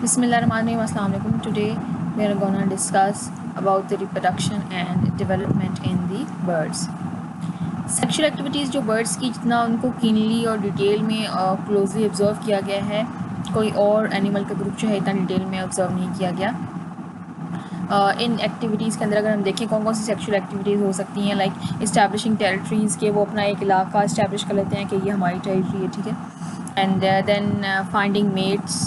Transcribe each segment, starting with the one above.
Bismillahirrahmanirrahim. Assalamu alaikum. Today we are gonna discuss about the reproduction and development in the birds. Sexual activities जो birds की जितना उनको keenly और detail में closely observe किया गया है, कोई और एनिमल का ग्रुप जो है इतना डिटेल में ऑब्जर्व नहीं किया गया। इन एक्टिविटीज़ के अंदर अगर हम देखें कौन कौन सी सेक्शुअल एक्टिविटीज़ हो सकती हैं, लाइक इस्टेब्लिशिंग टेरिटरीज़ के वो अपना एक इलाका इस्टेब्लिश कर लेते हैं कि ये हमारी टेरिटरी है, ठीक है। And then finding mates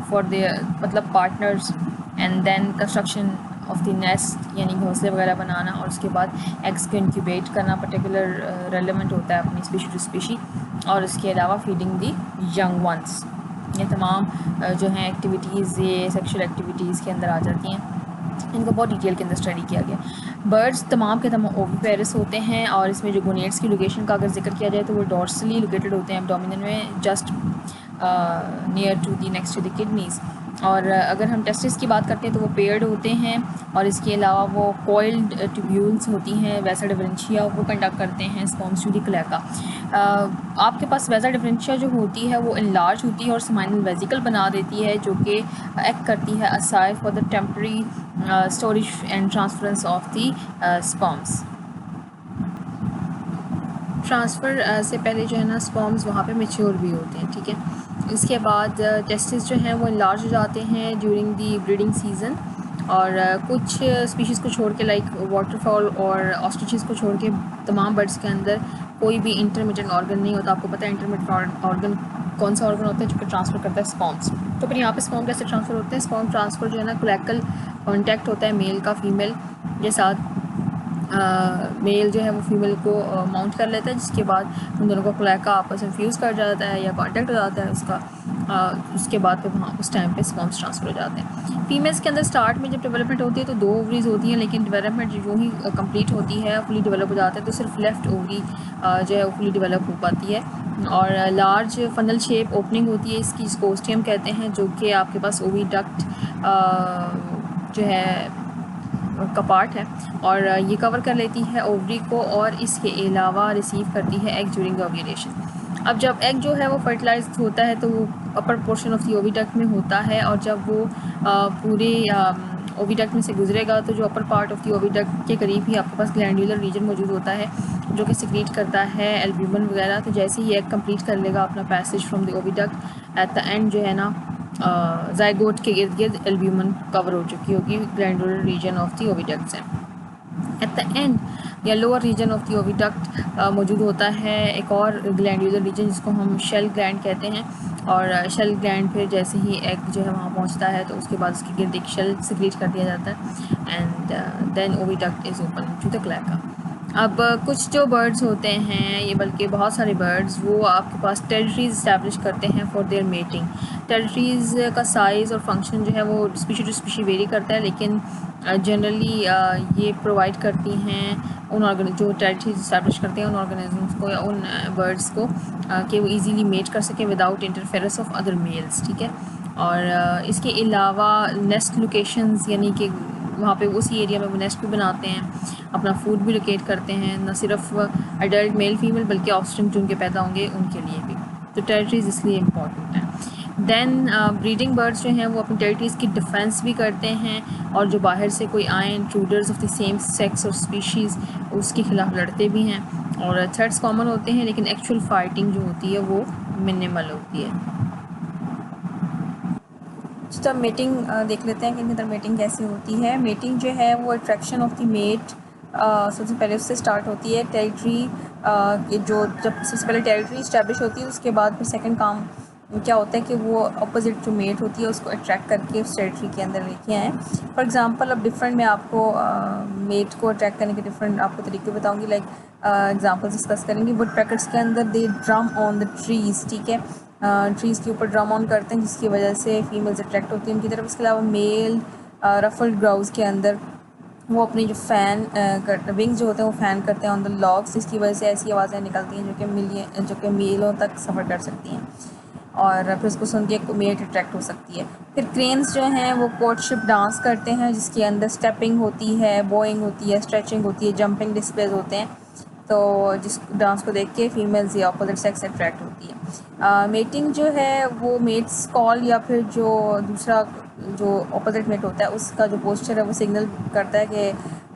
for their मतलब partners, and then construction of the nest यानी घोंसले वगैरह बनाना, और उसके बाद एग्स को इंक्यूबेट करना पर्टिकुलर रेलिवेंट होता है अपनी स्पीशी टू स्पीशी, और इसके अलावा फीडिंग दी यंग वंस। ये तमाम जो हैं एक्टिविटीज़ ये सेक्शुअल एक्टिविटीज़ के अंदर आ जाती हैं। इनको बहुत डिटेल के अंदर स्टडी किया गया। बर्ड्स तमाम के तमाम ओविपेरस होते हैं, और इसमें जो गोनेट्स की लोकेशन का अगर जिक्र किया जाए तो वो डॉर्सली लोकेटेड होते हैं एब्डोमिनल में, just near to the next to the kidneys. और अगर हम टेस्टिस की बात करते हैं तो वो पेयर्ड होते हैं, और इसके अलावा वो कॉइल्ड ट्यूब्यूल्स होती हैं वैसा डिफरेंशिया वो कंडक्ट करते हैं स्पर्म्स टू द क्लैका। आपके पास वैसा डिफरेंशिया जो होती है वो इनलार्ज होती है और स्माइनल वेजिकल बना देती है, जो कि एक्ट करती है aside for the temporary storage and transference of the sperms. Transfer से पहले जो है ना स्पर्म्स वहाँ पे मैच्योर भी होते हैं, ठीक है। इसके बाद टेस्टिस जो हैं वो इनलार्ज हो जाते हैं ड्यूरिंग दी ब्रीडिंग सीज़न, और कुछ स्पीशीज़ को छोड़ के लाइक वाटरफॉल और ऑस्ट्रिचेस को छोड़ के तमाम बर्ड्स के अंदर कोई भी इंटरमीडिएट ऑर्गन नहीं होता। आपको पता है इंटरमीडिएट ऑर्गन कौन सा ऑर्गन होता है जो कि ट्रांसफ़र करता है स्पर्म्स। तो फिर यहाँ पे स्पर्म कैसे ट्रांसफ़र होते हैं? स्पर्म ट्रांसफ़र जो है ना क्लैकल कॉन्टैक्ट होता है मेल का फीमेल के साथ। मेल जो है वो फीमेल को माउंट कर लेता है, जिसके बाद उन दोनों को क्लैका आपस में फ्यूज़ कर जाता है या कांटेक्ट हो जाता है उसका। उसके बाद फिर वहाँ उस टाइम पे स्पर्म्स ट्रांसफ़र हो जाते हैं। फीमेल्स के अंदर स्टार्ट में जब डेवलपमेंट होती है तो 2 ओवरीज होती हैं, लेकिन डेवलपमेंट जो ही कंप्लीट होती है फुली डेवलप हो जाता है तो सिर्फ लेफ़्ट ओवरी जो है वो फुली डेवलप हो पाती है, और लार्ज फनल शेप ओपनिंग होती है इसकी, जिसको ओस्टियम कहते हैं, जो कि आपके पास ओविडक्ट जो है का पार्ट है, और ये कवर कर लेती है ओवरी को, और इसके अलावा रिसीव करती है एग ड्यूरिंग ओव्यूलेशन। अब जब एग जो है वो फर्टिलाइज होता है तो वो upper portion of the oviduct में होता है, और जब वो पूरे ओविडक्ट में से गुजरेगा तो जो upper part of the oviduct के करीब ही आपके पास ग्लैंडुलर रीजन मौजूद होता है जो कि सिक्रीट करता है एल्ब्यूमिन वगैरह। तो जैसे ही एग कंप्लीट कर लेगा अपना passage from the oviduct, eight the and जो है ना ज़ाइगोट के इर्द गिर्द एल्ब्यूमिन कवर हो चुकी होगी glandular region of the oviduct से। एट द एंड या lower region of the oviduct मौजूद होता है एक और ग्लैंडुलर रीजन जिसको हम शेल ग्लैंड कहते हैं, और शेल ग्लैंड फिर जैसे ही एग जो है वहाँ पहुँचता है तो उसके बाद उसके गिर्द एक शेल सिक्रीट कर दिया जाता है, and then oviduct is open to the cloaca. अब कुछ जो बर्ड्स होते हैं, ये बल्कि बहुत सारे बर्ड्स, वो आपके पास टेरिटरीज़ इस्टेब्लिश करते हैं फॉर देयर मेटिंग। टेरिटरीज़ का साइज़ और फंक्शन जो है वो स्पीशी टू स्पीशी वेरी करता है, लेकिन जनरली ये प्रोवाइड करती हैं उन जो टेरिटरीज़ इस्टेब्लिश करते हैं उन ऑर्गेनिजम्स को या उन बर्ड्स को कि वो इजीली मेट कर सकें without interference of other males, ठीक है। और इसके अलावा नेस्ट लोकेशंस यानी कि वहाँ पे उसी एरिया में वो नेस्ट भी बनाते हैं, अपना फूड भी लोकेट करते हैं, न सिर्फ अडल्ट मेल फीमेल बल्कि ऑफस्प्रिंग जो उनके पैदा होंगे उनके लिए भी। तो टेरिटरीज़ इसलिए इम्पॉर्टेंट हैं। देन ब्रीडिंग बर्ड्स जो हैं वो अपनी टेरिटरीज़ की डिफेंस भी करते हैं, और जो बाहर से कोई आए intruders of the same sex और स्पीशीज़ उसके खिलाफ लड़ते भी हैं, और थ्रेट्स कॉमन होते हैं लेकिन एक्चुअल फाइटिंग जो होती है वो मिनिमल होती है। तो मेटिंग देख लेते हैं कि इनके अंदर मेटिंग कैसे होती है। मेटिंग जो है वो अट्रैक्शन ऑफ द मेट सबसे पहले उससे स्टार्ट होती है। टेरिटरी जो जब सबसे पहले टेरिटरी इस्टेब्लिश होती है उसके बाद फिर सेकंड काम क्या होता है कि वो अपोजिट जो मेट होती है उसको अट्रैक्ट करके उस टेरिटरी के अंदर लेके आएँ। फॉर एग्जांपल अब डिफरेंट मैं आपको मेट को अट्रैक्ट करने के डिफरेंट आपको तरीके बताऊँगी, लाइक एग्जाम्पल्स डिस्कस करेंगे। वुड पैकेट्स के अंदर दे ड्रम ऑन द ट्रीज़, ठीक है, ट्रीज़ के ऊपर ड्रम ऑन करते हैं जिसकी वजह से फीमेल्स अट्रैक्ट होती हैं उनकी तरफ। इसके अलावा मेल रफल्ड ग्राउज के अंदर वो अपनी जो फ़ैन विंग्स जो होते हैं वो फ़ैन करते हैं ऑन द लॉग्स, जिसकी वजह से ऐसी आवाज़ें निकलती हैं जो कि मीलों तक सफ़र कर सकती हैं, और फिर उसको सुन के मेट अट्रैक्ट हो सकती है। फिर क्रेन्स जो हैं वो कोर्टशिप डांस करते हैं जिसके अंदर स्टेपिंग होती है, बोइंग होती है, स्ट्रेचिंग होती है, जंपिंग डिस्प्लेज होते हैं। तो जिस डांस को देख के फीमेल्स या अपोजिट सेक्स अट्रैक्ट होती है। मेटिंग जो है वो मेट्स कॉल या फिर जो दूसरा जो अपोजिट मेट होता है उसका जो पोस्चर है वो सिग्नल करता है कि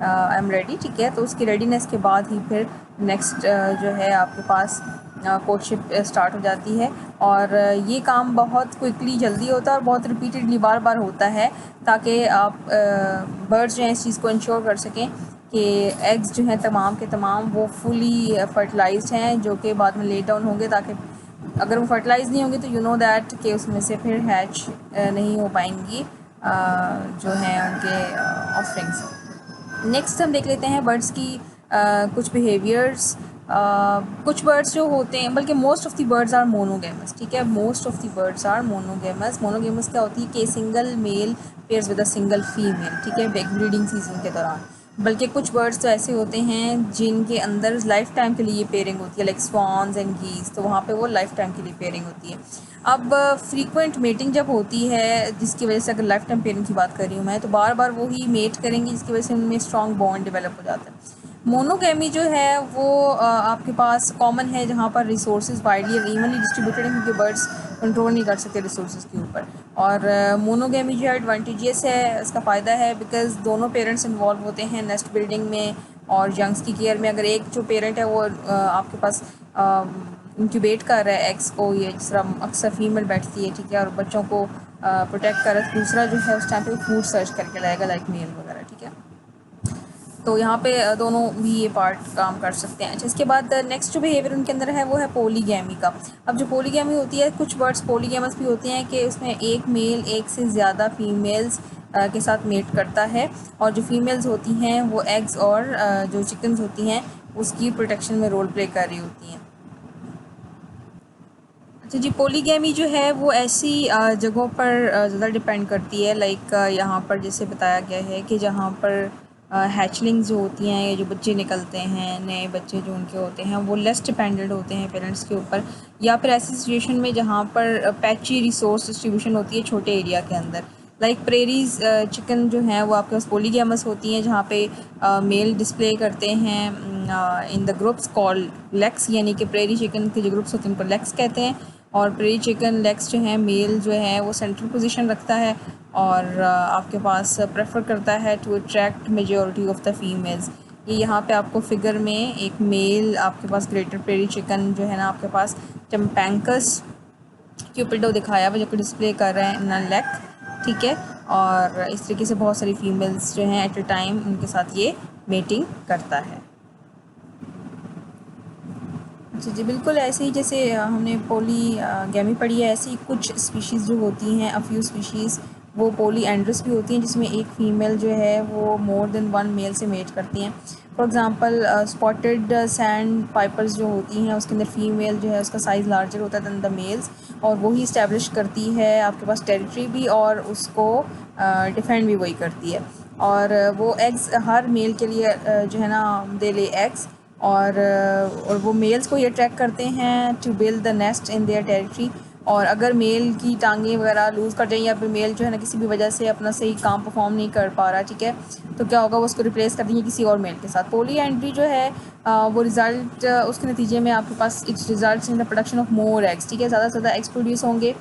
आई एम रेडी, ठीक है। तो उसकी रेडीनेस के बाद ही फिर नेक्स्ट जो है आपके पास कोर्टशिप स्टार्ट हो जाती है। और ये काम बहुत क्विकली जल्दी होता है और बहुत रिपीटेडली बार बार होता है, ताकि आप बर्ड्स जो हैं इस चीज़ को इंश्योर कर सकें कि एग्स जो हैं तमाम के तमाम वो फुली फर्टिलाइज्ड हैं, जो कि बाद में ले डाउन होंगे, ताकि अगर वो फर्टिलाइज नहीं होंगे तो यू नो दैट कि उसमें से फिर हैच नहीं हो पाएंगी जो हैं उनके ऑफरिंग्स। नेक्स्ट हम देख लेते हैं बर्ड्स की कुछ बिहेवियर्स। कुछ बर्ड्स जो होते हैं, बल्कि most of the birds are monogamous, ठीक है। Most of the birds are monogamous. Monogamous क्या होती है कि single male pairs with a single female, ठीक है, ब्रीडिंग सीजन के दौरान। बल्कि कुछ बर्ड्स तो ऐसे होते हैं जिनके अंदर लाइफ टाइम के लिए पेयरिंग होती है, लाइक स्वॉन्स एंड गीज, तो वहाँ पे वो लाइफ टाइम के लिए पेयरिंग होती है। अब फ्रीक्वेंट मेटिंग जब होती है, जिसकी वजह से, अगर लाइफ टाइम पेयरिंग की बात कर रही हूँ मैं, तो बार बार वो ही मेट करेंगी, जिसकी वजह से उनमें स्ट्रॉन्ग बॉन्ड डेवलप हो जाता है। मोनोगैमी जो है वो आपके पास कॉमन है, जहाँ पर रिसोर्सेज वाइडली और इवनली डिस्ट्रीब्यूटेड हैं, क्योंकि बर्ड्स कंट्रोल नहीं कर सकते रिसोर्सेज के ऊपर। और मोनोगैमी जो है एडवांटेजियस है, इसका फ़ायदा है बिकॉज दोनों पेरेंट्स इन्वॉल्व होते हैं नेस्ट बिल्डिंग में और यंग्स की केयर में। अगर एक जो पेरेंट है वो आपके पास इंक्यूबेट कर रहा है एग्स को, ये जिस तरह अक्सर फीमेल बैठती है, ठीक है, और बच्चों को प्रोटेक्ट कर रहा है, दूसरा जो है उस टाइम पे फूड सर्च करके लाएगा, लाइक मेल वगैरह, ठीक है। तो यहाँ पे दोनों भी ये पार्ट काम कर सकते हैं। अच्छा, इसके बाद नेक्स्ट जो बिहेवियर उनके अंदर है वो है पोलीगैमी का। अब जो पोलीगैमी होती है, कुछ बर्ड्स पोलीगैमस भी होते हैं कि उसमें एक मेल एक से ज़्यादा फीमेल्स के साथ मेट करता है, और जो फीमेल्स होती हैं वो एग्स और जो चिकन्स होती हैं उसकी प्रोटेक्शन में रोल प्ले कर रही होती हैं। अच्छा जी, पोलीगैमी जो है वो ऐसी जगहों पर ज़्यादा डिपेंड करती है, लाइक यहाँ पर जैसे बताया गया है कि जहाँ पर हैचलिंग्स जो होती हैं, ये जो बच्चे निकलते हैं, नए बच्चे जो उनके होते हैं, वो लेस डिपेंडेंट होते हैं पेरेंट्स के ऊपर, या फिर ऐसी सिचुएशन में जहाँ पर पैची रिसोर्स डिस्ट्रीब्यूशन होती है छोटे एरिया के अंदर, लाइक प्रेरीज चिकन जो हैं वो आपके पास पोलीगैमस होती हैं, जहाँ पे मेल डिस्प्ले करते हैं in the groups called leks, यानी कि प्रेरी चिकन के जो ग्रुप्स होते हैं उनको लेक्स कहते हैं। और प्रेरी चिकन लेग्स जो हैं, मेल जो है वो सेंट्रल पोजीशन रखता है और आपके पास प्रेफर करता है to attract majority of the females. ये यहाँ पे आपको फिगर में एक मेल आपके पास ग्रेटर प्रेरी चिकन जो है ना, आपके पास टम्पैंकस क्यूपिडो दिखाया हुआ, जो कि डिस्प्ले कर रहे हैं इन लेग, ठीक है। और इस तरीके से बहुत सारी फीमेल्स जो हैं एट ए टाइम उनके साथ ये मेटिंग करता है। जी जी, बिल्कुल ऐसे ही जैसे हमने पोलीगैमी पढ़ी है, ऐसी कुछ स्पीशीज़ जो होती हैं, अ फ्यू स्पीशीज़ वो पोलीएंड्रस भी होती हैं, जिसमें एक फ़ीमेल जो है वो मोर देन वन मेल से मेट करती हैं। For example spotted sand pipers जो होती हैं, उसके अंदर फ़ीमेल जो है उसका साइज़ लार्जर होता है दैन द मेल्स, और वही इस्टेब्लिश करती है आपके पास टेरिटरी भी, और उसको डिफेंड भी वही करती है। और वो एग्स हर मेल के लिए जो है ना दे ले एग्स, और वो मेल्स को ये ट्रैक करते हैं to build the nest in their territory. और अगर मेल की टांगें वगैरह लूज़ कर जाएँ, या फिर मेल जो है ना किसी भी वजह से अपना सही काम परफॉर्म नहीं कर पा रहा, ठीक है, तो क्या होगा, वो उसको रिप्लेस कर देंगे किसी और मेल के साथ। पोलीएंड्री जो है वो रिज़ल्ट उसके नतीजे में आपके पास it's results in the production of more eggs, ठीक है, ज़्यादा से ज़्यादा एग्स प्रोड्यूस होंगे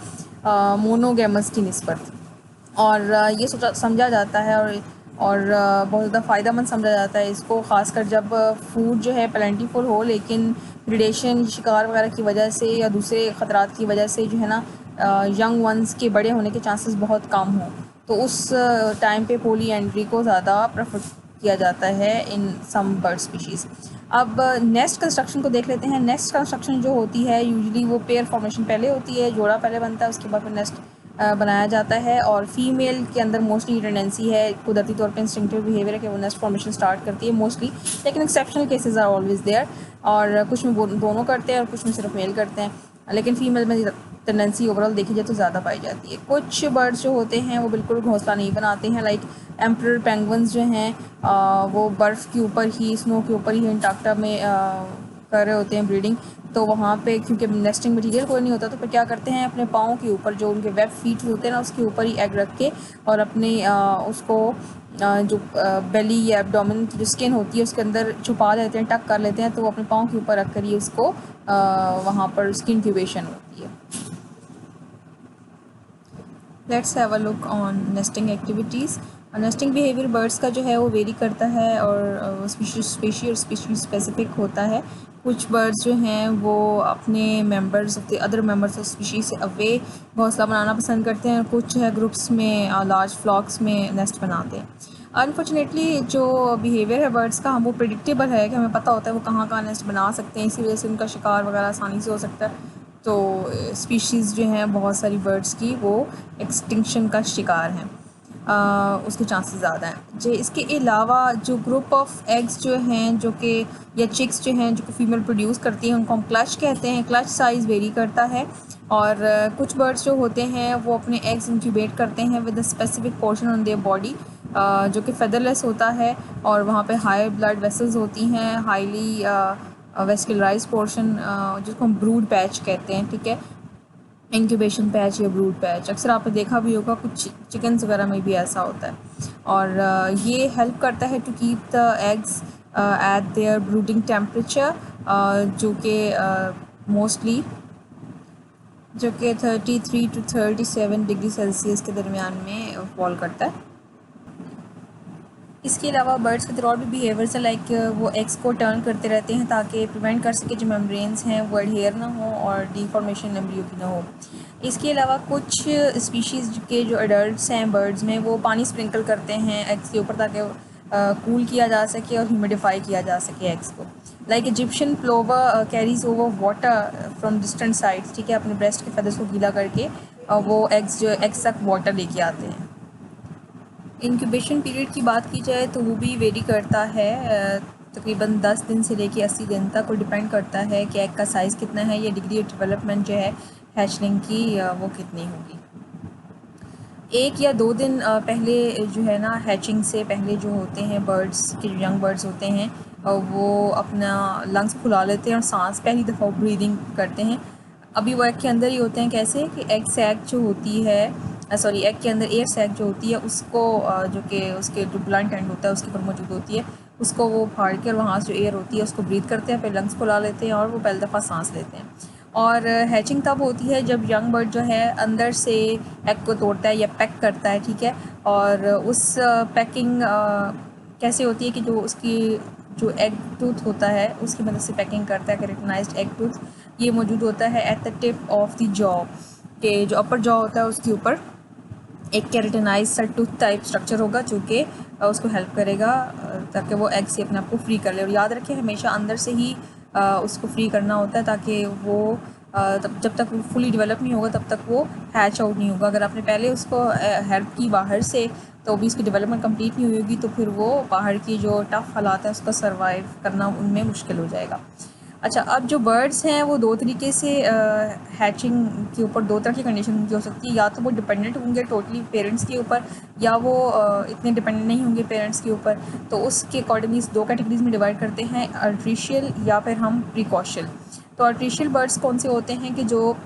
मोनोगैमस की निस्बत। और ये सोचा समझा जाता है, और बहुत ज़्यादा फ़ायदेमंद समझा जाता है इसको, ख़ासकर जब फूड जो है प्लेंटीफुल हो, लेकिन प्रीडेशन, शिकार वगैरह की वजह से या दूसरे ख़तरात की वजह से जो है ना यंग वंस के बड़े होने के चांसेस बहुत कम हों, तो उस टाइम पे पोलीएंड्री को ज़्यादा प्रेफर किया जाता है इन सम बर्ड स्पीशीज़। अब नेस्ट कंस्ट्रक्शन को देख लेते हैं। नेस्ट कंस्ट्रक्शन जो होती है यूजुअली वो पेयर फॉर्मेशन पहले होती है, जोड़ा पहले बनता है, उसके बाद फिर नेस्ट बनाया जाता है। और फीमेल के अंदर मोस्टली टेंडेंसी है, कुदरती तौर पे इंस्टिंक्टिव बिहेवियर है कि वो नेस्ट फॉर्मेशन स्टार्ट करती है मोस्टली, लेकिन exceptional cases are always there, और कुछ में दोनों करते हैं और कुछ में सिर्फ मेल करते हैं, लेकिन फीमेल में टेंडेंसी ओवरऑल देखी जाए तो ज़्यादा पाई जाती है। कुछ बर्ड्स जो होते हैं वो बिल्कुल घोंसला नहीं बनाते हैं, लाइक एम्परर पेंगुइन्स जो हैं वो बर्फ़ के ऊपर ही, स्नो के ऊपर ही अंटार्कटिका में कर रहे होते हैं ब्रीडिंग, तो वहाँ पे क्योंकि नेस्टिंग मटेरियल कोई नहीं होता, तो फिर क्या करते हैं, अपने पाँव के ऊपर जो उनके वेब फीट होते हैं ना, उसके ऊपर ही एग रख के, और अपने उसको जो बेली या एब्डोमेन की जो स्किन होती है उसके अंदर छुपा लेते हैं, टक कर लेते हैं, तो वो अपने पाँव के ऊपर रख कर ही उसको वहाँ पर उसकी इंक्यूबेशन होती है। Let's have a look on nesting activities. Nesting behaviour birds का जो है वो वेरी करता है और स्पीशी और स्पीशी स्पेसिफिक होता है। कुछ बर्ड्स जो हैं वो अपने members of the other members of species से अवे घोंसला बनाना पसंद करते हैं और कुछ है ग्रुप्स में लार्ज फ्लॉक्स में नेस्ट बनाते हैं। अनफॉर्चुनेटली जो बिहेवियर है बर्ड्स का, हम वो प्रिडिक्टेबल है कि हमें पता होता है वो कहाँ कहाँ नेस्ट बना सकते हैं, इसी वजह से उनका शिकार वगैरह आसानी से हो सकता है। तो स्पीशीज़ जो हैं बहुत सारी बर्ड्स की वो एक्सटिंक्शन का शिकार हैं, उसके चांसेस ज़्यादा हैं। जो इसके अलावा जो ग्रुप ऑफ एग्स जो हैं जो कि या चिक्स जो हैं जो कि फ़ीमेल प्रोड्यूस करती हैं उनको हम क्लच कहते हैं। क्लच साइज़ वेरी करता है और कुछ बर्ड्स जो होते हैं वो अपने एग्स इंक्यूबेट करते हैं with a specific portion on their body जो कि फेदरलेस होता है और वहाँ पे हाई ब्लड वेसल्स होती हैं, हाईली वेस्कुलराइज पोर्शन जिसको हम ब्रूड पैच कहते हैं, ठीक है, इंक्यूबेशन पैच या ब्रूड पैच। अक्सर आपने देखा भी होगा कुछ चिकन्स वगैरह में भी ऐसा होता है और ये हेल्प करता है to keep the eggs at their brooding temperature जो कि मोस्टली जो कि 33 to 37 डिग्री सेल्सियस के दरमियान में फॉल करता है। इसके अलावा बर्ड्स के और भी बिहेवियर्स है, लाइक वो एग्स को टर्न करते रहते हैं ताकि प्रिवेंट कर सके जो मेम्ब्रेन्स हैं वो एडहेयर ना हो और डिफॉर्मेशन एम्ब्रियो की ना हो। इसके अलावा कुछ स्पीशीज़ के जो एडल्ट्स हैं बर्ड्स में वो पानी स्प्रिंकल करते हैं एग्स के ऊपर ताकि कूल किया जा सके और ह्यूमिडिफाई किया जा सके एग्स को। Like Egyptian plover carries over water from distant sides, ठीक है, अपने ब्रेस्ट के फेदर्स को गीला करके वो एग्स तक वाटर लेके आते हैं। इंक्यूबेशन पीरियड की बात की जाए तो वो भी वेरी करता है, तकरीबन 10 दिन से लेके 80 दिन तक, और डिपेंड करता है कि एग का साइज़ कितना है या डिग्री ऑफ डेवलपमेंट जो है हैचलिंग की वो कितनी होगी। 1 या 2 दिन पहले जो है ना हैचिंग से पहले जो होते हैं बर्ड्स के जो यंग बर्ड्स होते हैं वो अपना लंग्स फुला लेते हैं और सांस पहली दफ़ा ब्रीदिंग करते हैं। अभी वो एग के अंदर ही होते हैं, कैसे कि एग सैक जो होती है एग के अंदर एयर सैक जो होती है उसको जो कि उसके जो ब्लंट एंड होता है उसके ऊपर मौजूद होती है, उसको वो फाड़ के और वहाँ से जो एयर होती है उसको ब्रीथ करते हैं, फिर लंग्स फुला लेते हैं और वो पहली दफ़ा सांस लेते हैं। और हैचिंग तब होती है जब यंग बर्ड जो है अंदर से एग को तोड़ता है या पैक करता है, ठीक है, और उस पैकिंग कैसे होती है कि जो उसकी जो एग टूथ होता है उसकी मदद से पैकिंग करता है। केराटिनाइज्ड एग टूथ ये मौजूद होता है at the tip of the jaw, के जो अपर जॉ होता है उसके ऊपर एक केराटिनाइज सा टूथ टाइप स्ट्रक्चर होगा जो कि उसको हेल्प करेगा ताकि वो एग से अपने आप को फ्री कर ले। और याद रखें हमेशा अंदर से ही उसको फ्री करना होता है ताकि वो तब जब तक वो फुली डेवलप नहीं होगा तब तक वो हैच आउट नहीं होगा। अगर आपने पहले उसको हेल्प की बाहर से तो भी उसकी डेवलपमेंट कंप्लीट नहीं होगी तो फिर वो बाहर की जो टफ़ हालात है उसका सर्वाइव करना उनमें मुश्किल हो जाएगा। अच्छा, अब जो बर्ड्स हैं वो 2 तरीके से हैचिंग के ऊपर 2 तरह की कंडीशन उनकी हो सकती है, या तो वो डिपेंडेंट होंगे टोटली पेरेंट्स के ऊपर या वो इतने डिपेंडेंट नहीं होंगे पेरेंट्स के ऊपर। तो उसके अकॉर्डिंगली इस 2 कैटेगरीज में डिवाइड करते हैं, आर्टिफिशियल या फिर हम प्रिकॉशियल। तो आर्टिफिशियल बर्ड्स कौन से होते हैं कि जो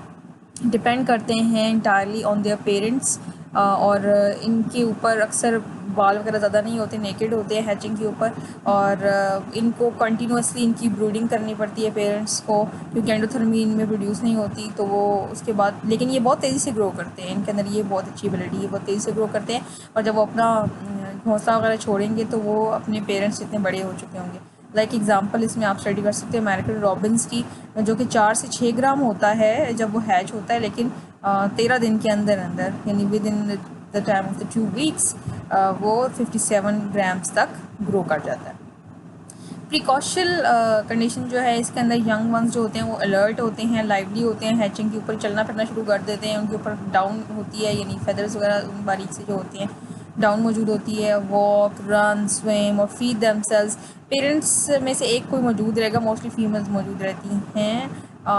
डिपेंड करते हैं इंटायरली ऑन देयर पेरेंट्स और इनके ऊपर अक्सर बाल वगैरह ज़्यादा नहीं होते, नेकेड होते हैं हैचिंग के ऊपर, और इनको कंटिन्यूसली इनकी ब्रूडिंग करनी पड़ती है पेरेंट्स को क्योंकि एंडोथर्मी इनमें प्रोड्यूस नहीं होती। तो वो उसके बाद लेकिन ये बहुत तेज़ी से ग्रो करते हैं, इनके अंदर ये बहुत अच्छी एबिलिटी है, बहुत तेज़ी से ग्रो करते हैं और जब वो अपना घोंसला वगैरह छोड़ेंगे तो वो अपने पेरेंट्स इतने बड़े हो चुके होंगे। लाइक एग्जांपल इसमें आप स्टडी कर सकते हैं अमेरिकन रॉबिन्स की, जो कि 4 से 6 ग्राम होता है जब वो हैच होता है, लेकिन 13 दिन के अंदर अंदर यानी with in the time of the 2 weeks वो 57 ग्राम्स तक ग्रो कर जाता है। प्रिकॉशल कंडीशन जो है इसके अंदर यंग वंस जो होते हैं वो अलर्ट होते हैं, लाइवली होते हैं, हैचिंग के ऊपर चलना फिरना शुरू कर देते हैं, उनके ऊपर डाउन होती है यानी फेदर्स वगैरह बारीक से जो होती हैं डाउन मौजूद होती है, वॉक, रन, स्विम और फीड देमसेल्व्स। पेरेंट्स में से एक कोई मौजूद रहेगा, मोस्टली फीमेल्स मौजूद रहती हैं,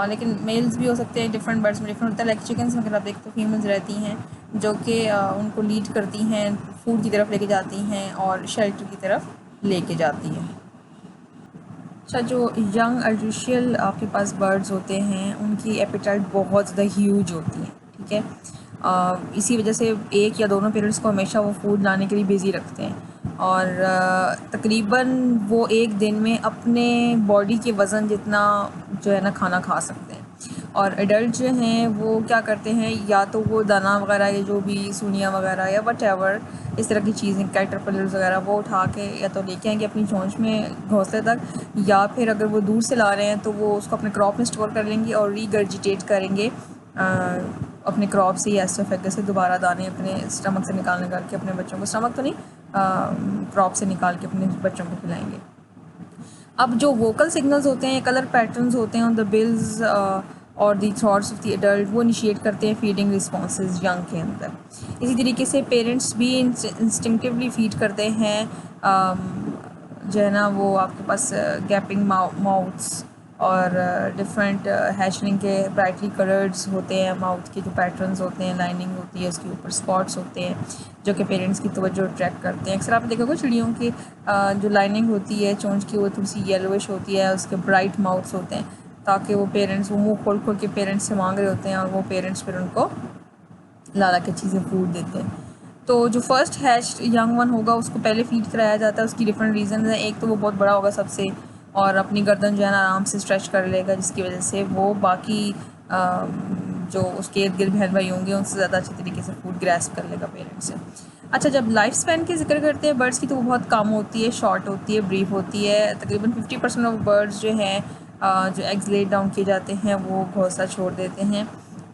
लेकिन मेल्स भी हो सकते हैं, डिफरेंट बर्ड्स में डिफरेंट होता है। लाइक चिकन्स में अगर आप देखते तो फीमेल्स रहती हैं जो कि उनको लीड करती हैं, फूड की तरफ लेके जाती हैं और शेल्टर की तरफ लेके जाती हैं। अच्छा, जो यंग आर्टिफिशियल आपके पास बर्ड्स होते हैं उनकी एपेटाइट बहुत ज़्यादा ह्यूज होती है, ठीक है, इसी वजह से एक या दोनों पेरेंट्स को हमेशा वो फूड लाने के लिए बिज़ी रखते हैं और तकरीबन वो एक दिन में अपने बॉडी के वज़न जितना जो है ना खाना खा सकते हैं। और एडल्ट जो हैं वो क्या करते हैं, या तो वो दाना वगैरह या जो भी सूनियाँ वगैरह या वटेवर इस तरह की चीज़ें कैटरपिलर्स वगैरह वो उठा के या तो लेके आएंगे अपनी चोंच में घोंसले तक, या फिर अगर वो दूर से ला रहे हैं तो वो उसको अपने क्रॉप में स्टोर कर लेंगे और रीगर्जिटेट करेंगे अपने क्रॉप से या एसोफेगस से दोबारा दाने अपने स्टमक से निकाल के अपने बच्चों को, स्टमक तो नहीं क्रॉप से निकाल के अपने बच्चों को खिलाएंगे। अब जो वोकल सिग्नल्स होते हैं, कलर पैटर्न्स होते हैं ऑन द बिल्स और दी थ्रॉट्स ऑफ द एडल्ट, वो इनिशिएट करते हैं फीडिंग रिस्पॉन्सेज यंग के अंदर। इसी तरीके से पेरेंट्स भी इंस्टिंक्टिवली फीड करते हैं, जो है ना वो आपके पास गैपिंग माउथ्स और डिफरेंट हैचलिंग के ब्राइटली कलर्ड्स होते हैं माउथ के जो पैटर्न्स होते हैं, लाइनिंग होती है उसके ऊपर स्पॉट्स होते हैं जो कि पेरेंट्स की तवज्जो अट्रैक्ट करते हैं। अक्सर आपने देखा होगा चिड़ियों की जो लाइनिंग होती है चोंच की वो थोड़ी सी येलोइश होती है, उसके ब्राइट माउथ्स होते हैं ताकि वो पेरेंट्स वो मुँह खोल खोल के पेरेंट्स से मांग रहे होते हैं और वो पेरेंट्स फिर उनको लाला के चीज़ें फूड देते हैं। तो जो फर्स्ट हैच यंग वन होगा उसको पहले फीड कराया जाता है। उसकी डिफरेंट रीज़न है, एक तो वो बहुत बड़ा होगा सबसे और अपनी गर्दन जो है ना आराम से स्ट्रेच कर लेगा, जिसकी वजह से वो बाकी जो उसके इर्द गिर्द बहन भाई होंगे उनसे ज़्यादा अच्छे तरीके से फूड ग्रैस्प कर लेगा पेरेंट्स से। अच्छा, जब लाइफ स्पैन की जिक्र करते हैं बर्ड्स की तो वो बहुत कम होती है, शॉर्ट होती है, ब्रीफ होती है। तकरीबन 50% ऑफ बर्ड्स जो हैं जो एग्स लेट डाउन किए जाते हैं वो घोंसला छोड़ देते हैं।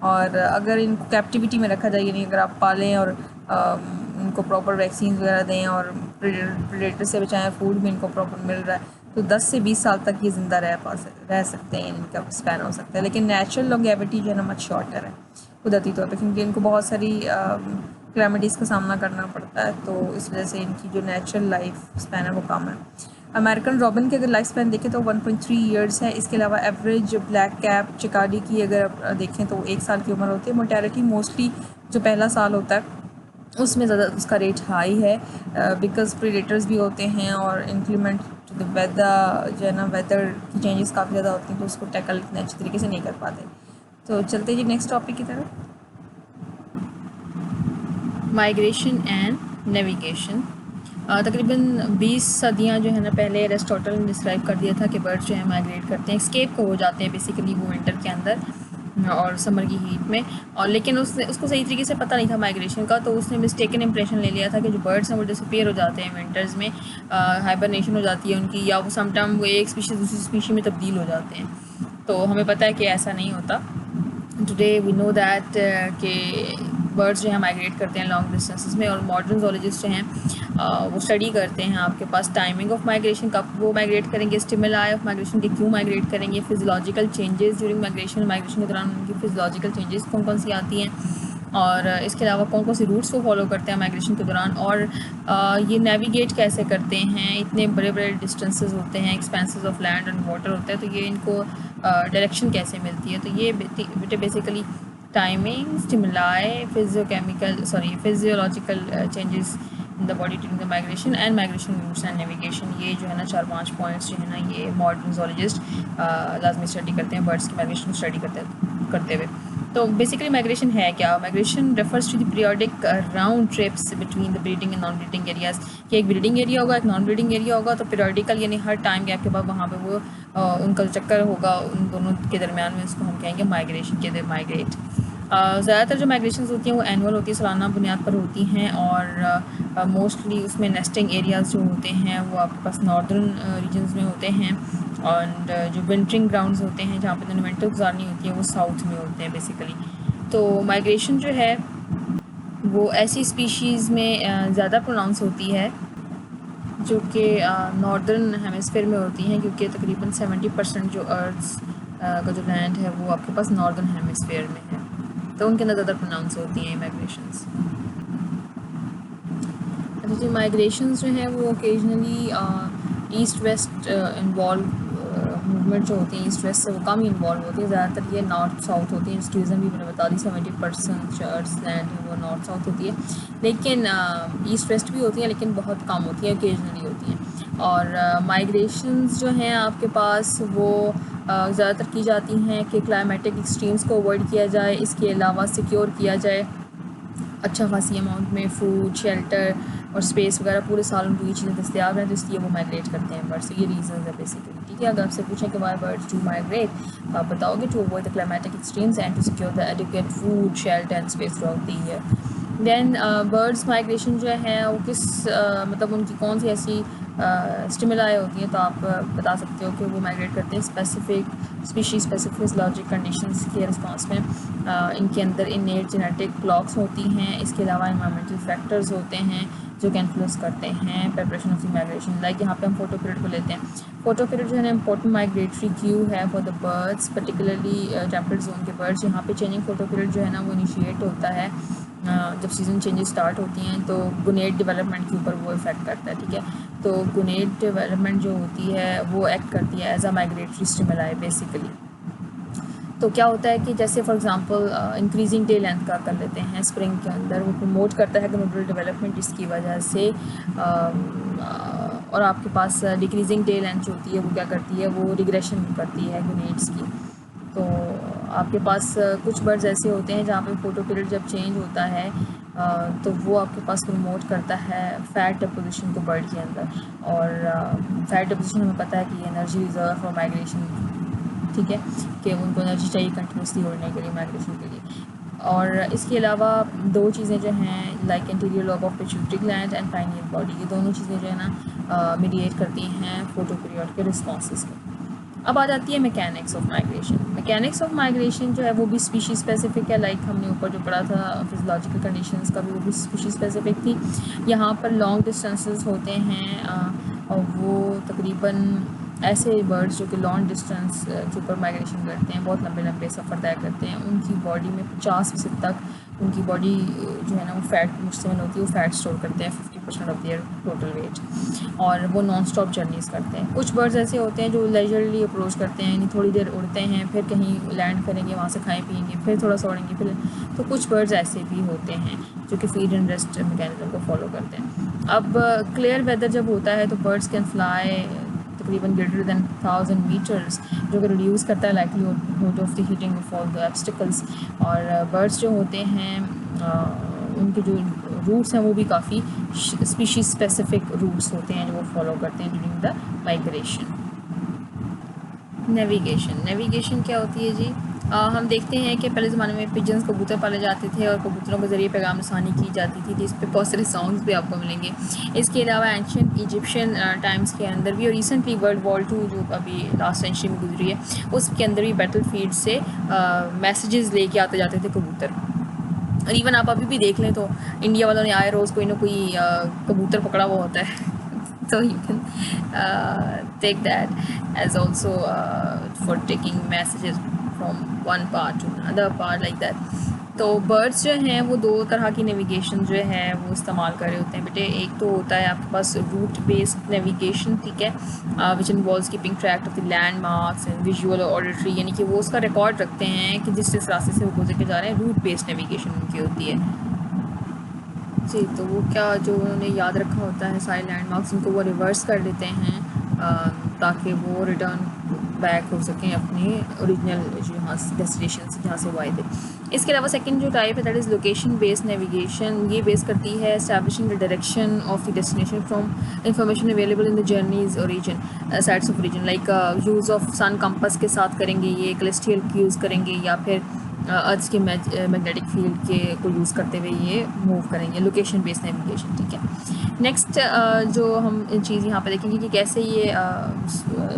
और अगर इनको कैप्टिविटी में रखा जाए, यानी अगर आप पालें और इनको प्रॉपर वैक्सीन वगैरह दें और प्रेडेटर से बचाएं, फूड भी इनको प्रॉपर मिल रहा है, तो 10 से 20 साल तक ये ज़िंदा रह सकते हैं, इनका स्पैन हो सकता है। लेकिन नेचुरल लॉन्गेविटी जो है ना मच शॉर्टर है कुदरती तौर पर, क्योंकि इनको बहुत सारी क्लैमिटीज़ का सामना करना पड़ता है, तो इस वजह से इनकी जो नेचुरल लाइफ स्पैन है वो कम है। अमेरिकन रॉबिन की अगर लाइफ स्पैन देखें तो 1.3 ईयर्स है। इसके अलावा एवरेज ब्लैक कैप चिकाडी की अगर आप देखें तो 1 साल की उम्र होती है। मोर्टेलिटी मोस्टली जो पहला साल होता है उसमें ज़्यादा उसका रेट हाई है, बिकॉज प्रीडेटर्स भी होते हैं और इंक्रीमेंट टू द वेदर जो है ना वेदर की चेंजेस काफ़ी ज़्यादा होती हैं, तो उसको टैकल इतने अच्छे तरीके से नहीं कर पाते। तो चलते जी नेक्स्ट टॉपिक की तरफ, माइग्रेशन एंड नेविगेशन। तकरीबन 20 सदियाँ जो है ना पहले एरिस्टोटल ने डिस्क्राइब कर दिया था कि बर्ड्स जो है माइग्रेट करते हैं, एस्केप को हो जाते हैं बेसिकली वो विंटर के अंदर और समर की हीट में। और लेकिन उसको सही तरीके से पता नहीं था माइग्रेशन का, तो उसने मिस्टेकन इंप्रेशन ले लिया था कि जो बर्ड्स हैं वो डिसअपीयर हो जाते हैं विंटर्स में, हाइबरनेशन हो जाती है उनकी, या वो समटाइम वो एक स्पीशीज़ दूसरी स्पीशी में तब्दील हो जाते हैं। तो हमें पता है कि ऐसा नहीं होता। टुडे वी नो दैट कि बर्ड्स जो हैं माइग्रेट करते हैं लॉन्ग डिस्टेंसेस में, और मॉडर्न जोलॉजिस्ट जो हैं वो स्टडी करते हैं आपके पास टाइमिंग ऑफ माइग्रेशन, कब वो माइग्रेट करेंगे, स्टिमुलाई ऑफ माइग्रेशन के क्यों माइग्रेट करेंगे, physiological changes during migration, migration के दौरान उनकी फिजियोलॉजिकल चेंजेस कौन कौन सी आती हैं, और इसके अलावा कौन कौन सी रूट्स को फॉलो करते हैं माइग्रेशन के दौरान, और ये नेविगेट कैसे करते हैं। इतने बड़े बड़े डिस्टेंसेस होते हैं, expenses of land and water होता है, तो ये इनको डायरेक्शन कैसे मिलती है। तो ये बेटे basically timing, stimuli, physiological changes in the body during the migration and migration routes and navigation, ये जो है ना 4-5 पॉइंट्स जो है ना ये मॉडर्न जोलॉजिस्ट लाजमी स्टडी करते हैं बर्ड्स की माइग्रेशन स्टडी करते हुए। तो बेसिकली माइग्रेशन है क्या? Migration refers to the periodic round trips between the breeding and non breeding areas, कि एक ब्रीडिंग एरिया होगा एक नॉन ब्रीडिंग एरिया होगा, तो पीरियोडिकल यानी हर टाइम गैप के बाद वहाँ पे वो उनका जो चक्कर होगा उन दोनों के दरमियान में, उसको हम कहेंगे माइग्रेशन के माइग्रेट। ज़्यादातर जो माइग्रेशन होती हैं वो एनुअल होती है, सालाना बुनियाद पर होती हैं, और मोस्टली उसमें नेस्टिंग एरियाज़ जो होते हैं वो आपके पास नॉर्दर्न रीजन्स में होते हैं, और जो विंटरिंग ग्राउंड्स होते हैं जहाँ पर उन्हें विंटर गुजारनी होती है वो साउथ में होते हैं बेसिकली। तो माइग्रेशन जो है वो ऐसी स्पीशीज़ में ज़्यादा प्रोनाउंस होती है जो कि नॉर्दर्न हेमिस्फीयर में होती हैं, क्योंकि तकरीबन 70% जो अर्थ का जो लैंड है वो आपके पास नॉर्दर्न हेमिस्फीयर में है, तो उनके अंदर ज़्यादा प्रोनाउंस होती हैं माइग्रेशंस। अच्छा जी, माइग्रेशंस जो हैं वो occasionally east west involve movement जो होती है ईस्ट वेस्ट से वो कम ही इन्वॉल्व होती है, ज़्यादातर ये नॉर्थ साउथ होती है, जिसकी रीज़न भी मैंने बता दी, 70% जो अर्थ लैंड है वो नॉर्थ साउथ होती है, लेकिन ईस्ट वेस्ट भी होती हैं लेकिन बहुत कम होती है, ओकेजनली होती हैं। और माइग्रेशंस जो हैं आपके पास वो ज़्यादातर की जाती हैं कि क्लाइमेटिक एक्सट्रीम्स को अवॉइड किया जाए, इसके अलावा सिक्योर किया जाए अच्छा खासी अमाउंट में फूड, शेल्टर और स्पेस वगैरह पूरे साल उनको ये चीज़ें दस्तियाब हैं, तो इसलिए वो माइग्रेट करते हैं बर्ड्स। ये रीज़न है बेसिकली, ठीक है। सकती है। अगर आपसे पूछें कि वाई बर्ड्स डू माइग्रेट, तो आप बताओगे to avoid the climatic extremes and to secure the adequate food, shelter and space throughout the year. Then birds migration जो है वो किस मतलब उनकी कौन सी ऐसी स्टिमुलाई होती हैं, तो आप बता सकते हो कि वो माइग्रेट करते हैं specific species specific physiologic conditions के रिस्पांस में। इनके अंदर इनेट जेनेटिक क्लॉक्स होती हैं। इसके अलावा इन्वायरमेंटल फैक्टर्स होते हैं जो कि इन्फ्लुएंस करते हैं preparation of the migration. Like यहाँ पे हम फोटो पीरियड को लेते हैं। फोटो पीरियड जो है ना इंपॉर्टेंट माइग्रेटरी क्यू है for the birds, particularly temperate zone के बर्ड्स। यहाँ पे चेंजिंग फोटो पीरियड जो है ना वो इनिशिएट होता है जब सीज़न चेंजेस स्टार्ट होती हैं, तो गुनेट डेवलपमेंट के ऊपर वो इफेक्ट करता है। ठीक है, तो गुनेट डेवलपमेंट जो होती है वो एक्ट करती है as a migratory stimuli basically. तो क्या होता है कि जैसे for example increasing day length का कर लेते हैं स्प्रिंग के अंदर, वो प्रमोट करता है ग्लोबल डेवलपमेंट, जिसकी वजह से और आपके पास डिक्रीजिंग डे लेंथ जो होती है वो क्या करती है, वो रिग्रेशन करती है गुनेट्स की। तो आपके पास कुछ बर्ड्स ऐसे होते हैं जहाँ पे फोटो पीरियड जब चेंज होता है तो वो आपके पास प्रमोट करता है फैट डिपोजिशन को बर्ड के अंदर। और फैट डिपोजिशन हमें पता है कि एनर्जी रिजर्व फॉर माइग्रेशन, ठीक है, कि उनको एनर्जी चाहिए कंटिन्यूसली उड़ने के लिए, माइग्रेशन के लिए। और इसके अलावा दो चीज़ें जो हैं like interior lobe of pituitary gland and pineal body, ये दोनों चीज़ें जो है ना मीडिएट करती हैं फोटो पीरियड के रिस्पॉन्सेस को। अब आ जाती है mechanics of migration. Mechanics of migration जो है वो भी स्पीशीज स्पेसिफिक है। लाइक हमने ऊपर जो पढ़ा था फिजियोलॉजिकल कंडीशंस का भी, वो भी स्पीशीज स्पेसिफिक थी। यहाँ पर लॉन्ग डिस्टेंसेस होते हैं और वो तकरीबन ऐसे बर्ड्स जो कि लॉन्ग डिस्टेंस के ऊपर माइग्रेशन करते हैं, बहुत लंबे लंबे सफ़र तय करते हैं, उनकी बॉडी में 50% तक उनकी बॉडी जो है ना वो फ़ैट मुश्तमिल होती है, वो फ़ैट स्टोर करते हैं 50% ऑफ देयर टोटल वेट, और वो नॉन स्टॉप जर्नीज़ करते हैं। कुछ बर्ड्स ऐसे होते हैं जो लेजरली अप्रोच करते हैं, यानी थोड़ी देर उड़ते हैं, फिर कहीं लैंड करेंगे, वहाँ से खाएँ पिएंगे, फिर थोड़ा सा उड़ेंगे, फिर तो कुछ बर्ड्स ऐसे भी होते हैं जो कि फीड एंड रेस्ट मैकेनिज्म को फॉलो करते हैं। अब क्लियर वेदर जब होता है तो बर्ड्स कैन फ्लाई तकरीबन ग्रेटर दैन 1000 मीटर्स, जो कि रिड्यूस करता है likelihood of the hitting of all the obstacles. और बर्ड्स जो होते हैं उनके जो रूट्स हैं वो भी काफ़ी स्पीशीज स्पेसिफिक रूट्स होते हैं जो वो फॉलो करते हैं ड्यूरिंग द माइग्रेशन। नेविगेशन क्या होती है जी? हम देखते हैं कि पहले ज़माने में पिजन्स कबूतर पाले जाते थे और कबूतरों के ज़रिए पैगाम रसानी की जाती थी, जिस पे बहुत सारे सॉन्ग्स भी आपको मिलेंगे। इसके अलावा एंशियंट इजिप्शियन टाइम्स के अंदर भी, और रिसेंटली वर्ल्ड वॉर 2 जो अभी लास्ट सेंचुरी में गुजरी है, उसके अंदर भी बैटल फील्ड से मैसेजेस लेके आते जाते थे कबूतर। और इवन आप अभी भी देख लें तो इंडिया वालों ने आए रोज़ कोई ना कोई कबूतर पकड़ा हुआ होता है so you can take that as also for taking messages from one part to another part like that। तो बर्ड्स जो हैं वो दो तरह की नेविगेशन जो है वो इस्तेमाल कर रहे होते हैं बेटे। एक तो होता है आपके पास रूट बेस्ड नेविगेशन, ठीक है, which involves keeping track of the landmarks and visual और ऑडिटरी, यानी कि वो उसका रिकॉर्ड रखते हैं कि जिस रास्ते से वो गुजर के जा रहे हैं। रूट बेस्ड नेविगेशन उनकी होती है जी। तो वो क्या जो उन्होंने याद रखा होता है सारे लैंडमार्क्स, उनको वो रिवर्स कर लेते हैं ताकि वो रिटर्न बैक हो सकें अपनी ओरिजिनल जो यहाँ डेस्टिनेशन से जहाँ से वो आए थे। इसके अलावा सेकंड जो टाइप है that is location based navigation. ये बेस करती है establishing the direction of the destination from information available in the journey's origin sites of origin. Like use of sun compass के साथ करेंगे, ये कैलेस्टियल की यूज़ करेंगे, या फिर अर्थ के मैग्नेटिक फील्ड के को यूज़ करते हुए ये मूव करेंगे। लोकेशन बेस्ड नेविगेशन, ठीक है। नेक्स्ट जो हम चीज़ यहाँ पे देखेंगे कि कैसे ये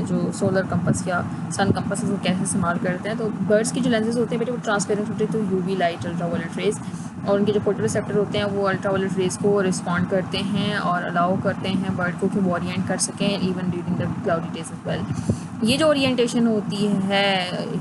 जो सोलर कंपस या सन कंपस को कैसे इस्तेमाल करते हैं। तो बर्ड्स की जो लेंसेज होते हैं बेटे वो ट्रांसपेरेंट होते हैं, तो यूवी लाइट, अल्ट्रावायलेट रेज, और उनके जो फोटो रिसेप्टर होते हैं वो अल्ट्रावायलेट रेज को रिस्पॉन्ड करते हैं और अलाउ करते हैं बर्ड को कि वो ओरिएंट कर सकें even during the cloudy days as well. ये जो ओरिएंटेशन होती है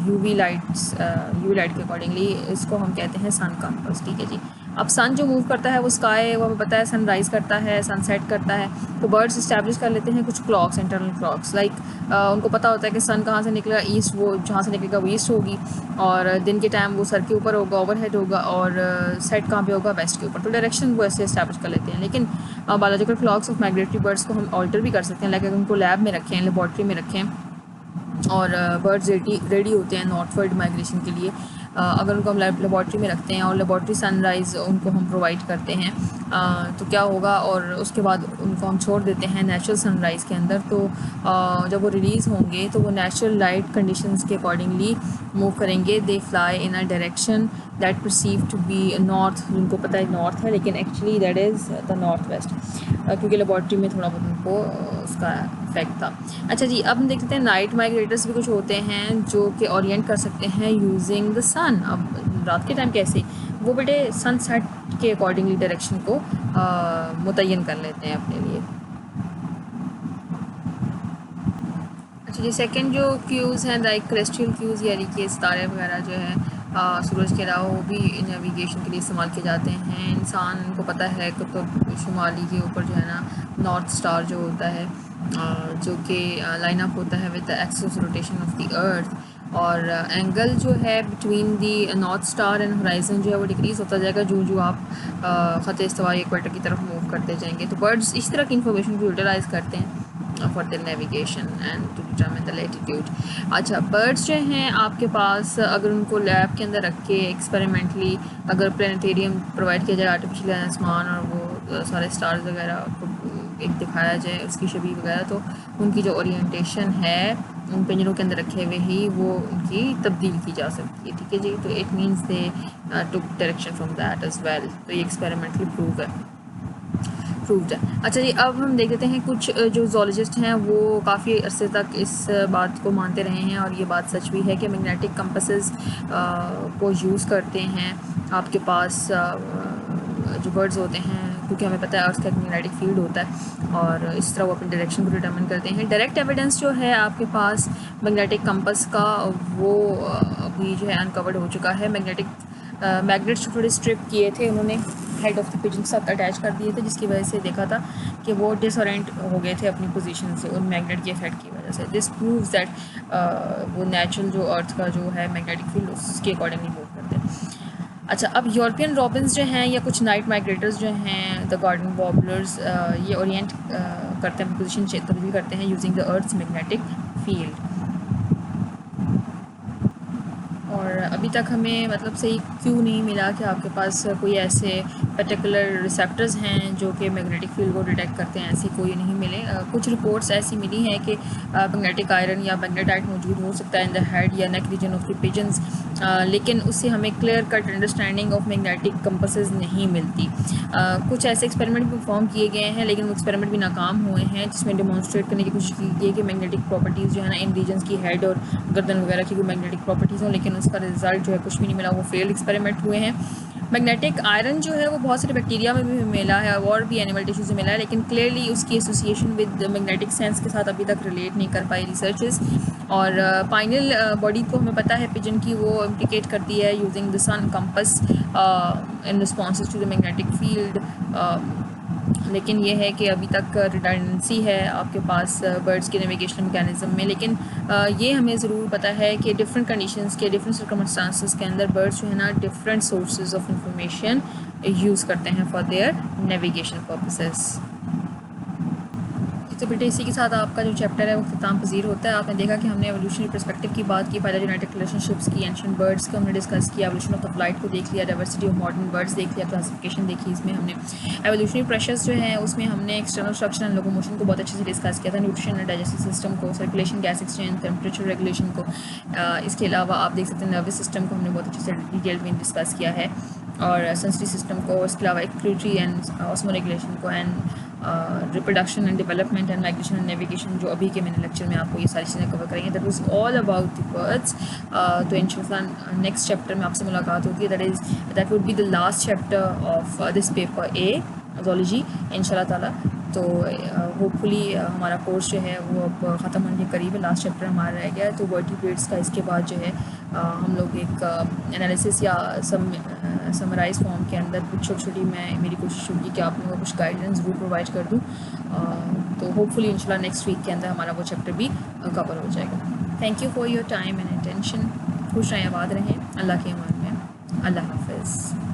यूवी लाइट के अकॉर्डिंगली, इसको हम कहते हैं सन कंपस, ठीक है जी। अब सन जो मूव करता है वो स्काई, वो हमें पता है सनराइज़ करता है, सनसेट करता है, तो बर्ड्स इस्टेब्लिश कर लेते हैं कुछ क्लॉक्स, इंटरनल क्लॉक्स। लाइक उनको पता होता है कि सन कहाँ से निकलेगा, ईस्ट, वो जहाँ से निकलेगा वो ईस्ट होगी, और दिन के टाइम वो सर के ऊपर होगा, ओवरहेड होगा, और सेट कहाँ पे होगा, वेस्ट के ऊपर। तो डायरेक्शन वो ऐसे इस्टेब्लिश कर लेते हैं। लेकिन biological clocks of migratory birds को हम ऑल्टर भी कर सकते हैं, लाइक अगर उनको लैब में रखें, लेबॉर्ट्री में रखें, और बर्ड्स रेडी होते हैं नॉर्थवर्ड माइग्रेशन के लिए, अगर उनको हम लेबॉर्ट्री में रखते हैं और लेबॉर्ट्री सनराइज़ उनको हम प्रोवाइड करते हैं तो क्या होगा, और उसके बाद उनको हम छोड़ देते हैं नेचुरल सनराइज़ के अंदर, तो जब वो रिलीज़ होंगे तो वो नेचुरल लाइट कंडीशंस के अकॉर्डिंगली मूव करेंगे। They fly in a direction that perceive to be north, उनको पता है नॉर्थ है लेकिन actually that is the north west, क्योंकि लेबॉर्ट्री में थोड़ा बहुत उनको उसका इफेक्ट था। अच्छा जी, अब हम देखते हैं नाइट माइग्रेटर्स भी कुछ होते हैं जो कि ओरिएंट कर सकते हैं यूजिंग द सन। अब रात के टाइम कैसे, वो बेटे सनसेट के अकॉर्डिंगली डायरेक्शन को मुतय्यन कर लेते हैं अपने लिए। अच्छा जी, सेकंड जो क्यूज़ हैं लाइक टेरेस्ट्रियल क्यूज़, यानी कि सितारे वगैरह जो है सूरज के अलावा वो भी नेविगेशन के लिए इस्तेमाल किए जाते हैं। इंसान को पता है कुतुब शुमाली के ऊपर जो है ना नॉर्थ स्टार जो होता है जो कि लाइन अप होता है with the axis rotation of the earth, और एंगल जो है between the north star and horizon जो है वो डिक्रीज़ होता जाएगा जो जो आप ख़त इस्तिवा इक्वेटर की तरफ मूव करते जाएंगे। तो बर्ड्स इस तरह की इन्फॉर्मेशन को यूटिलाइज़ करते हैं for the navigation and to determine the latitude. अच्छा, बर्ड्स जो हैं आपके पास अगर उनको लैब के अंदर रख के एक्सपेरिमेंटली अगर प्लानिटेरियम प्रोवाइड किया जाए आर्टिफिशियल आसमान और वो सारे स्टार्स वगैरह को एक दिखाया जाए उसकी छवि वगैरह, तो उनकी जो ओरिएंटेशन है उन पिंजरों के अंदर रखे हुए ही वो उनकी तब्दील की जा सकती है। ठीक है जी, तो it means they took direction from that as well. तो ये एक्सपेरिमेंटली प्रूव्ड है। अच्छा जी, अब हम देख लेते हैं कुछ जो जोलॉजिस्ट हैं वो काफ़ी अरसे तक इस बात को मानते रहे हैं और ये बात सच भी है कि मैग्नेटिक कंपासेस को यूज़ करते हैं आपके पास जो बर्ड्स होते हैं, क्योंकि हमें पता है अर्थ का एक मैग्नेटिक फील्ड होता है और इस तरह वो अपनी डायरेक्शन को डिटरमिन करते हैं। डायरेक्ट एविडेंस जो है आपके पास मैग्नेटिक कंपास का वो अभी जो है अनकवर्ड हो चुका है। मैग्नेट्स थोड़े स्ट्रिप किए थे उन्होंने, हेड ऑफ द पिजन के साथ अटैच कर दिए थे, जिसकी वजह से देखा था कि वो डिसऑरेंट हो गए थे अपनी पोजीशन से उन मैग्नेट के इफेक्ट की वजह से। दिस प्रूव्स दैट वो नेचुरल जो अर्थ का जो है मैग्नेटिक फील्ड उसके अकॉर्डिंगली मूव करते हैं। अच्छा, अब यूरोपियन रॉबिन्स जो हैं या कुछ नाइट माइग्रेटर्स जो हैं द गार्डन वॉबलर्स, ये ओरिएंट करते हैं पोजीशन तब्दील करते हैं using the earth's magnetic field. और अभी तक हमें मतलब सही क्यों नहीं मिला कि आपके पास कोई ऐसे पर्टिकुलर रिसेप्टर्स हैं जो कि मैग्नेटिक फील्ड को डिटेक्ट करते हैं, ऐसे कोई नहीं मिले। कुछ रिपोर्ट्स ऐसी मिली हैं कि मैग्नेटिक आयरन या मैग्नेटाइट मौजूद हो सकता है इन द हेड या neck region of the pigeons, लेकिन उससे हमें clear cut understanding of magnetic compasses नहीं मिलती। कुछ ऐसे एक्सपेरिमेंट भी परफॉर्म किए गए हैं लेकिन वो एक्सपेरिमेंट भी नाकाम हुए हैं, जिसमें डेमोन्स्ट्रेट करने की कोशिश की गई कि मैग्नेटिक प्रॉपर्टीज़ जो है ना इन रीजन्स की हेड और गर्दन वगैरह की कोई मैग्नेटिक प्रॉपर्टीज़ हों, लेकिन उसका रिजल्ट जो है कुछ भी नहीं मिला, वो फेल्ड एक्सपेरिमेंट हुए हैं। मैग्नेटिक आयरन जो है वो बहुत सारे बैक्टीरिया में भी मिला है और भी एनिमल टिश्यू से मिला है, लेकिन क्लियरली उसकी एसोसिएशन विद मैग्नेटिक सेंस के साथ अभी तक रिलेट नहीं कर पाई रिसर्चेस। और पाइनल बॉडी को हमें पता है पिजन की वो इम्प्लिकेट करती है using the sun compass in responses to the magnetic field, लेकिन ये है कि अभी तक रिडंडेंसी है आपके पास बर्ड्स के नेविगेशन मैकेनिज़्म में। लेकिन ये हमें ज़रूर पता है कि डिफरेंट कंडीशंस के डिफरेंट सर्कमस्टांसेस के अंदर बर्ड्स जो है ना different sources of information use करते हैं फॉर देयर नेविगेशन पर्पसेस। तो बेटे इसी के साथ आपका जो चैप्टर है वो ख़त्म पजीर होता है। आपने देखा कि हमने एवोल्यूशनरी पर्सपेक्टिव की बात की, फाइलोजेनेटिक रिलेशनशिप्स की, एंशिएंट बर्ड्स को हमने डिस्कस किया, एवोल्यूशन ऑफ द फ्लाइट को देख लिया, डाइवर्सिटी ऑफ मॉडर्न बर्ड्स देख लिया, क्लासिफिकेशन देखी इसमें हमने। एवोल्यूशनरी प्रेशर्स जो है उसमें हमने एक्सटर्नल स्ट्रक्चर एंड लोकोमोशन को बहुत अच्छे से डिस्कस किया था, न्यूट्रिशन एंड डाइजेस्टिव सिस्टम को, circulation, gas exchange, temperature regulation को। इसके अलावा आप देख सकते हैं नर्वस सिस्टम को हमने बहुत अच्छे से डिटेल में डिस्कस किया है, और सेंसरी सिस्टम को, इसके अलावा एक्सक्रीटरी एंड ऑस्मो रेगुलेशन को, and reproduction and development and migration and navigation जो अभी के मैंने लेक्चर में आपको ये सारी चीज़ें कवर करेंगे। That was all about the birds. तो इंशाल्लाह नेक्स्ट चैप्टर में आपसे मुलाकात होगी, that would be the last chapter of this paper A zoology इंशाल्लाह ताला। तो होपफुली हमारा कोर्स जो है वो अब ख़त्म होने के करीब है, लास्ट चैप्टर हमारा रह गया है। तो वर्टिब्रेट्स का इसके बाद जो है हम लोग एक एनालिसिस या समराइज फॉर्म के अंदर कुछ छोटी मेरी कोशिश होगी कि आप लोगों को कुछ गाइडेंस ज़रूर प्रोवाइड कर दूँ। तो होपफुली इंशाल्लाह नेक्स्ट वीक के अंदर हमारा वो चैप्टर भी कवर हो जाएगा। Thank you for your time and attention. खुश रहें, आबाद रहें, अल्लाह के अमान में। अल्लाह हाफ़िज़।